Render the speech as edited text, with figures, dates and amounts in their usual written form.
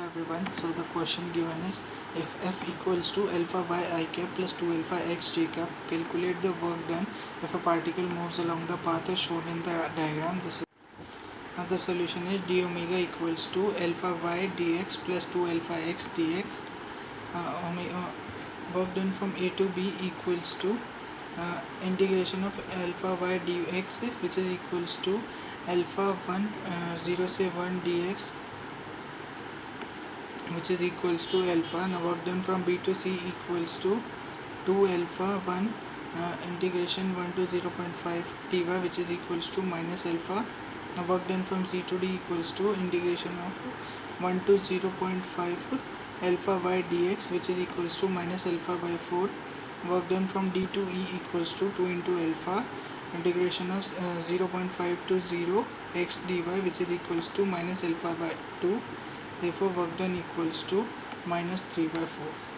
everyone. So the question given is, if f equals to alpha y I cap plus 2 alpha x j cap, calculate the work done if a particle moves along the path as shown in the diagram. The solution is d omega equals to alpha y dx plus 2 alpha x dx. Work done from a to b equals to integration of alpha y dx, which is equals to alpha 1 0 say 1 dx, which is equals to alpha. Now work done from b to c equals to 2 alpha 1 integration 1 to 0.5 dy, which is equals to minus alpha. Now work done from c to d equals to integration of 1 to 0.5 alpha y dx, which is equals to minus alpha by 4. Work done from d to e equals to 2 into alpha integration of 0.5 to 0 x dy, which is equals to minus alpha by 2. Therefore work done equals to minus 3 by 4.